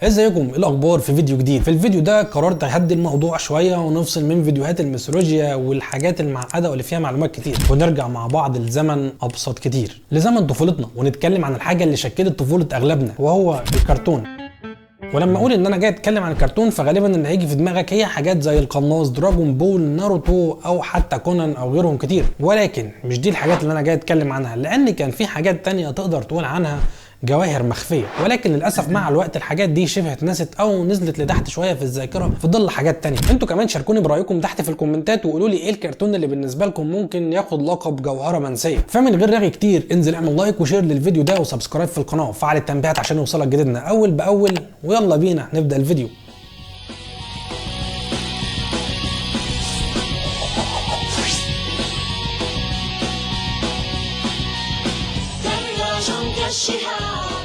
ازيكم؟ ايه الاخبار؟ في فيديو جديد. في الفيديو ده قررت اهدي الموضوع شويه ونفصل من فيديوهات الميثولوجيا والحاجات المعقده واللي فيها معلومات كتير، ونرجع مع بعض لزمن ابسط كتير، لزمن طفولتنا، ونتكلم عن الحاجه اللي شكلت طفوله اغلبنا وهو الكرتون. ولما اقول ان انا جاي اتكلم عن الكرتون فغالبا اللي هيجي في دماغك هي حاجات زي القناص، دراجون بول، ناروتو، او حتى كونان او غيرهم كتير، ولكن مش دي الحاجات اللي انا جاي اتكلم عنها، لان كان في حاجات تانية تقدر تقول عنها جواهر مخفيه، ولكن للاسف مع الوقت الحاجات دي شبه اتنست او نزلت لتحت شويه في الذاكره في ظل حاجات تانية. انتوا كمان شاركوني برايكم تحت في الكومنتات وقولوا لي ايه الكرتون اللي بالنسبه لكم ممكن ياخد لقب جوهره منسيه. فمن غير رغي كتير انزل اعمل لايك وشير للفيديو ده وسبسكرايب في القناه وفعل التنبيهات عشان يوصلك جديدنا اول باول، ويلا بينا نبدا الفيديو.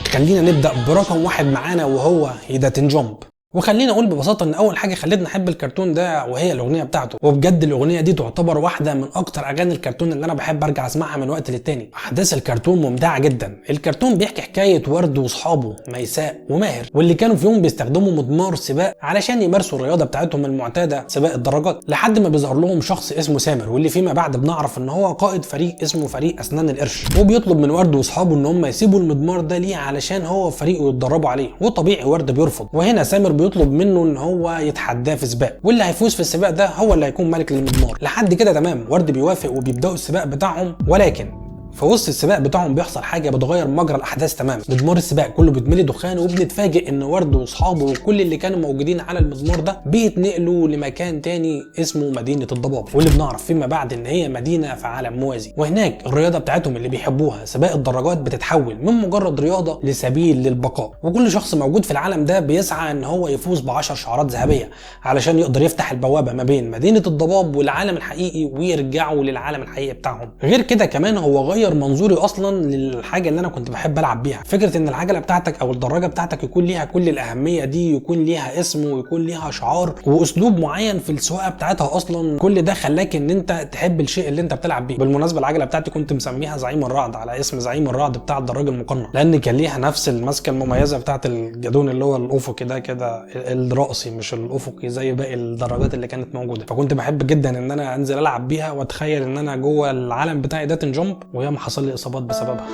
خلينا نبدأ برقم واحد معانا وهو هيداتن جامب. وخلينا اقول ببساطه ان اول حاجه خلتني احب الكرتون ده وهي الاغنيه بتاعته، وبجد الاغنيه دي تعتبر واحده من اكتر اغاني الكرتون اللي انا بحب ارجع اسمعها من وقت للتاني. احداث الكرتون ممتعه جدا. الكرتون بيحكي حكايه ورد واصحابه ميساء وماهر، واللي كانوا في يوم بيستخدموا مضمار سباق علشان يمارسوا الرياضه بتاعتهم المعتاده سباق الدراجات، لحد ما بيظهر لهم شخص اسمه سامر، واللي فيما بعد بنعرف ان هو قائد فريق اسمه فريق اسنان القرش، وبيطلب من ورد واصحابه ان هم يسيبوا المضمار ده ليه علشان هو فريقه يتدربوا عليه، وطبيعي ورد بيرفض، وهنا سامر بيطلب منه ان هو يتحداه في سباق، واللي هيفوز في السباق ده هو اللي هيكون ملك للمضمار. لحد كده تمام، ورد بيوافق وبيبداوا السباق بتاعهم، ولكن في وسط السباق بتاعهم بيحصل حاجه بتغير مجرى الاحداث تماما. مضمار السباق كله بيتملي دخان، وبنتفاجئ ان ورد واصحابه وكل اللي كانوا موجودين على المضمار ده بيتنقلوا لمكان تاني اسمه مدينه الضباب، واللي بنعرف فيما بعد ان هي مدينه في عالم موازي، وهناك الرياضه بتاعتهم اللي بيحبوها سباق الدراجات بتتحول من مجرد رياضه لسبيل للبقاء، وكل شخص موجود في العالم ده بيسعى ان هو يفوز ب10 شعرات ذهبيه علشان يقدر يفتح البوابه ما بين مدينه الضباب والعالم الحقيقي ويرجعوا للعالم الحقيقي بتاعهم. غير كده كمان هو غير منظوري اصلا للحاجه اللي انا كنت بحب العب بيها، فكره ان العجله بتاعتك او الدراجه بتاعتك يكون ليها كل الاهميه دي، يكون ليها اسم ويكون ليها شعار واسلوب معين في السواقه بتاعتها، اصلا كل ده خلاك ان انت تحب الشيء اللي انت بتلعب بيه. بالمناسبه العجله بتاعتي كنت مسميها زعيم الرعد على اسم زعيم الرعد بتاع الدراج المقنع، لان كان ليها نفس المسكه المميزه بتاعه الجدون اللي هو الافقي ده كده الراسي مش الافقي زي باقي الدراجات اللي كانت موجوده، فكنت بحب جدا ان انا انزل العب بيها واتخيل ان انا جوه العالم بتاع هيداتن جامب وهي حصل لي اصابات بسببها.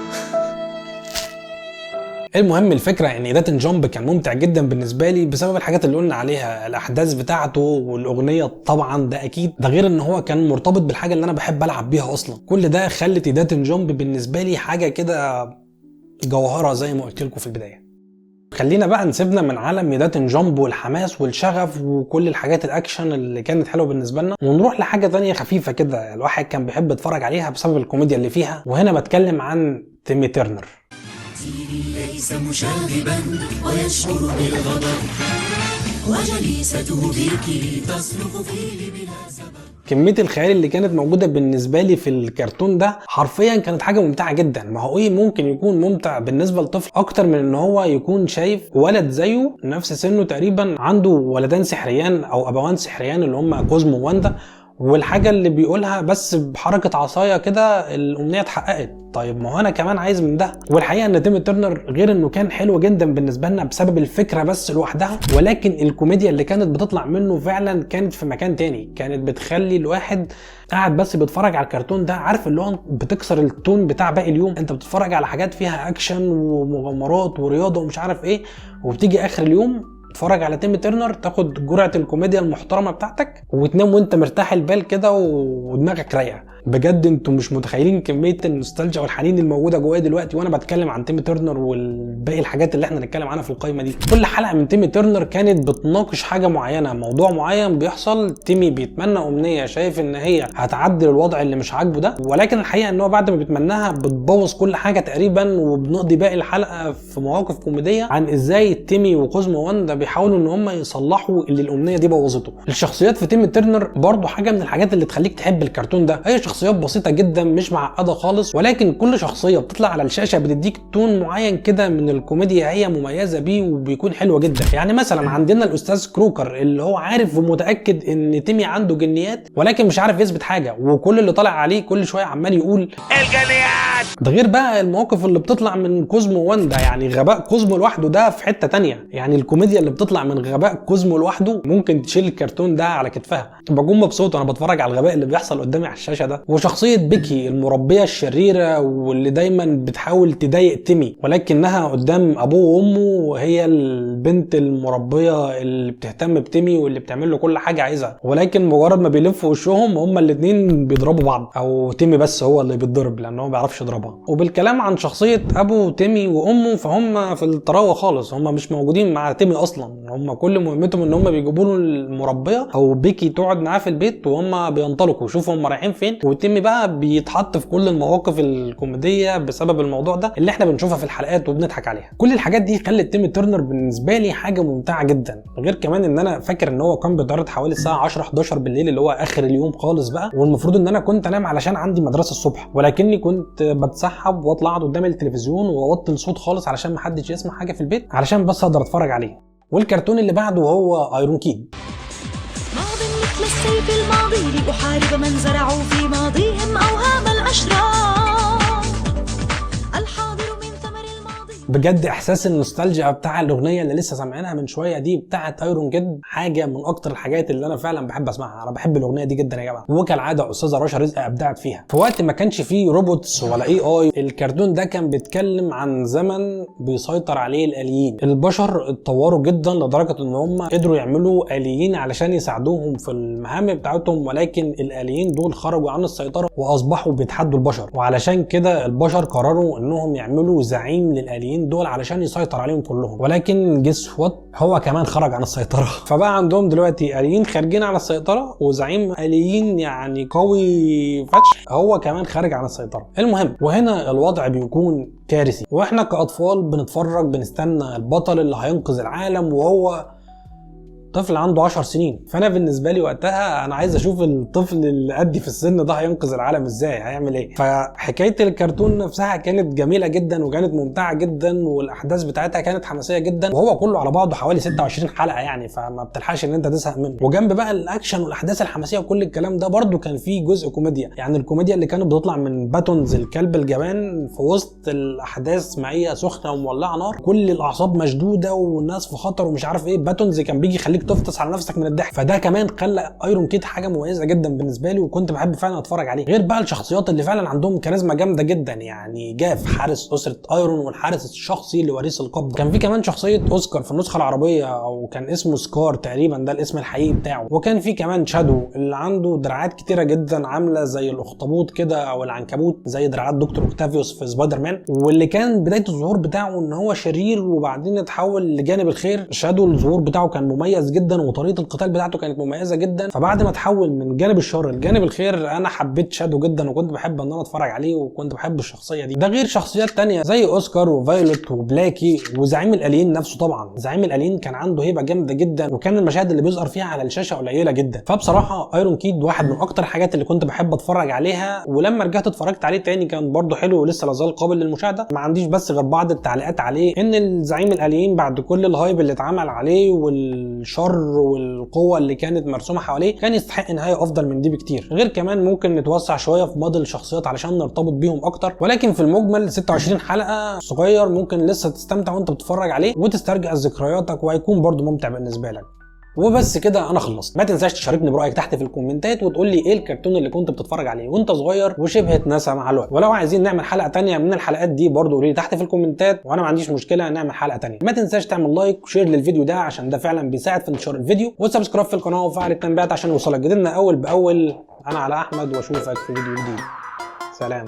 المهم الفكره ان هيداتن جامب كان ممتع جدا بالنسبه لي بسبب الحاجات اللي قلنا عليها، الاحداث بتاعته والاغنيه طبعا ده اكيد، ده غير ان هو كان مرتبط بالحاجه اللي انا بحب العب بيها اصلا. كل ده خلت هيداتن جامب بالنسبه لي حاجه كده جوهره زي ما قلت لكم في البدايه. خلينا بقى نسيبنا من عالم هيداتن جامب والحماس والشغف وكل الحاجات الاكشن اللي كانت حلوه بالنسبه لنا، ونروح لحاجه ثانيه خفيفه كده الواحد كان بيحب يتفرج عليها بسبب الكوميديا اللي فيها، وهنا بتكلم عن تيمي ترنر. ليس مشاغبا ويشعر بالغضب وجليسته بك تصرخ فيه بلا سبب. كميه الخيال اللي كانت موجوده بالنسبه لي في الكرتون ده حرفيا كانت حاجه ممتعه جدا. ما هو ايه ممكن يكون ممتع بالنسبه لطفل اكتر من ان هو يكون شايف ولد زيه نفس سنه تقريبا عنده ولدان سحريان او ابوان سحريان اللي هم كوزمو وواندا، والحاجه اللي بيقولها بس بحركه عصايه كده الامنيه اتحققت. طيب ما هو انا كمان عايز من ده. والحقيقه ان تيمي ترنر غير انه كان حلو جدا بالنسبه لنا بسبب الفكره بس لوحدها، ولكن الكوميديا اللي كانت بتطلع منه فعلا كانت في مكان تاني، كانت بتخلي الواحد قاعد بس بيتفرج على الكرتون ده عارف اللي هو بتكسر التون بتاع باقي اليوم. انت بتتفرج على حاجات فيها اكشن ومغامرات ورياضه ومش عارف ايه، وبتيجي اخر اليوم تتفرج على تيمي ترنر تاخد جرعه الكوميديا المحترمه بتاعتك وتنام وانت مرتاح البال كده ودماغك رايقه. بجد انتوا مش متخيلين كميه النوستالجيا والحنين الموجوده جوايا دلوقتي وانا بتكلم عن تيمي ترنر والباقي الحاجات اللي احنا هنتكلم عنها في القائمه دي. كل حلقه من تيمي ترنر كانت بتناقش حاجه معينه، موضوع معين بيحصل، تيمي بيتمنى امنيه شايف ان هي هتعدل الوضع اللي مش عاجبه ده، ولكن الحقيقه ان هو بعد ما بيتمناها بتبوظ كل حاجه تقريبا، وبنقضي باقي الحلقه في مواقف كوميديه عن ازاي تيمي وكوزمو واندا بيحاولوا ان هم يصلحوا اللي الامنيه دي بوظته. الشخصيات في تيمي ترنر برضو حاجه من الحاجات اللي تخليك تحب الكرتون ده، هي شخصيات بسيطه جدا مش معقده خالص، ولكن كل شخصيه بتطلع على الشاشه بتديك تون معين كده من الكوميديا هي مميزه بيه وبيكون حلو جدا. يعني مثلا عندنا الاستاذ كروكر اللي هو عارف ومتاكد ان تيمي عنده جنيات ولكن مش عارف يثبت حاجه، وكل اللي طالع عليه كل شويه عمال يقول الجنيات. ده غير بقى المواقف اللي بتطلع من كوزمو واندا، يعني غباء كوزمو لوحده ده في حته تانية. يعني الكوميديا اللي بتطلع من غباء كوزمو لوحده ممكن تشيل الكرتون ده على كتفها. بكون مبسوط وانا بتفرج على الغباء اللي بيحصل قدامي على الشاشه ده. وشخصيه بيكي المربيه الشريره واللي دايما بتحاول تضايق تيمي ولكنها قدام ابوه وامه هي البنت المربيه اللي بتهتم بتيمي واللي بتعمل له كل حاجه عايزها، ولكن مجرد ما بيلفوا وشهم هما الاثنين بيضربوا بعض، او تيمي بس هو اللي بيتضرب لانه ما بيعرفش يضربها. وبالكلام عن شخصيه ابو تيمي وامه فهم في الطراوه خالص، هم مش موجودين مع تيمي اصلا، هم كل مهمتهم ان هم بيجيبوا له المربيه او بيكي تقعد معاه في البيت وهم بينطلقوا يشوفوا هم رايحين فين، وتيمي بقى بيتحط في كل المواقف الكوميديه بسبب الموضوع ده اللي احنا بنشوفها في الحلقات وبنضحك عليها. كل الحاجات دي خلت تيمي ترنر بالنسبه لي حاجه ممتعه جدا، غير كمان ان انا فاكر ان هو كان بيتعرض حوالي الساعه 10 11 بالليل اللي هو اخر اليوم خالص بقى، والمفروض ان انا كنت انام علشان عندي مدرسه الصبح، ولكني كنت بتسحب واطلع اقعد قدام التلفزيون واوطي الصوت خالص علشان محدش يسمع حاجه في البيت علشان بس اقدر اتفرج عليه. والكرتون اللي بعده هو ايرون كيد. ماض مثل السيف الماضي لأحارب من زرعوا في ماضيهم أوهام الأشرار، الحاضر من ثمر الماضي. بجد احساس النوستالجيا بتاع الاغنيه اللي لسه سامعينها من شويه دي بتاعه ايرون كيد حاجه من اكتر الحاجات اللي انا فعلا بحب اسمعها. انا بحب الاغنيه دي جدا يا جماعه، وكالعاده استاذه رشا رزق ابدعت فيها. في وقت ما كانش فيه روبوتس ولا اي الكرتون ده كان بيتكلم عن زمن بيسيطر عليه الاليين. البشر اتطوروا جدا لدرجه ان هم قدروا يعملوا اليين علشان يساعدوهم في المهام بتاعتهم، ولكن الاليين دول خرجوا عن السيطره واصبحوا بيتحدوا البشر، وعلشان كده البشر قرروا انهم يعملوا زعيم للاليين دول علشان يسيطر عليهم كلهم، ولكن جس وات هو كمان خرج عن السيطره. فبقى عندهم دلوقتي اليين خارجين عن السيطره وزعيم اليين يعني قوي فشخ هو كمان خارج عن السيطره. المهم وهنا الوضع بيكون كارثي، واحنا كاطفال بنتفرج بنستنى البطل اللي هينقذ العالم وهو طفل عنده 10 سنين. فانا بالنسبه لي وقتها انا عايز اشوف الطفل اللي قدي في السن ده هينقذ العالم ازاي، هيعمل ايه. فحكايه الكرتون نفسها كانت جميله جدا وكانت ممتعه جدا والاحداث بتاعتها كانت حماسيه جدا، وهو كله على بعضه حوالي 26 حلقه يعني، فما بتلحقش ان انت تزهق منه. وجنب بقى الاكشن والاحداث الحماسيه وكل الكلام ده برده كان فيه جزء كوميديا، يعني الكوميديا اللي كانت بتطلع من باتونز الكلب الجبان في وسط الاحداث معيه سخنه ومولعه نار، كل الاعصاب مشدوده والناس في خطر ومش عارف ايه. باتونز كان بيجي يخليك تفطس على نفسك من الضحك، فده كمان خلى ايرون كيد حاجه مميزه جدا بالنسبه لي وكنت بحب فعلا اتفرج عليه. غير بقى الشخصيات اللي فعلا عندهم كاريزما جامده جدا، يعني جاف حارس اسره ايرون والحارس الشخصي لوريث القبضه. كان في كمان شخصيه اوسكار في النسخه العربيه او كان اسمه سكار تقريبا ده الاسم الحقيقي بتاعه، وكان في كمان شادو اللي عنده دراعات كتيره جدا عامله زي الاخطبوط كده او العنكبوت زي دراعات دكتور اوكتافيوس في سبايدر مان، واللي كان بدايه الظهور بتاعه ان هو شرير وبعدين اتحول لجانب الخير. شادو الظهور بتاعه كان مميز جدا وطريقه القتال بتاعته كانت مميزه جدا، فبعد ما اتحول من جانب الشر لجانب الخير انا حبيت شادو جدا وكنت بحب ان انا اتفرج عليه وكنت بحب الشخصيه دي. ده غير شخصيات تانية زي اوسكار وفايولت وبلاكي وزعيم الاليين نفسه. طبعا زعيم الاليين كان عنده هيبه جامده جدا وكان المشاهد اللي بيظهر فيها على الشاشه قليله جدا. فبصراحه ايرون كيد واحد من اكتر الحاجات اللي كنت بحب اتفرج عليها، ولما رجعت اتفرجت عليه تاني كان برده حلو ولسه لازال قابل للمشاهده. ما عنديش بس غير بعض التعليقات عليه ان الزعيم الاليين بعد كل الهايب اللي اتعمل عليه والشر والقوه اللي كانت مرسومه حواليه كان يستحق نهايه افضل من دي بكتير. غير كمان ممكن نتوسع شويه في موديل الشخصيات علشان نرتبط بيهم اكتر، ولكن في المجمل 26 حلقه صغير ممكن لسه تستمتع وانت بتتفرج عليه وتسترجع ذكرياتك وهيكون برده ممتع بالنسبه لك. وبس كده انا خلصت. ما تنساش تشاركني برايك تحت في الكومنتات وتقول لي ايه الكرتون اللي كنت بتتفرج عليه وانت صغير وشبه اتنسى مع الوقت. ولو عايزين نعمل حلقه تانية من الحلقات دي برضو قولي لي تحت في الكومنتات وانا ما عنديش مشكله نعمل حلقه تانية. ما تنساش تعمل لايك وشير للفيديو ده عشان ده فعلا بيساعد في انتشار الفيديو، وسبسكرايب في القناه وفعل التنبيهات عشان يوصلك جديدنا اول باول. انا على احمد واشوفك في فيديو جديد. سلام.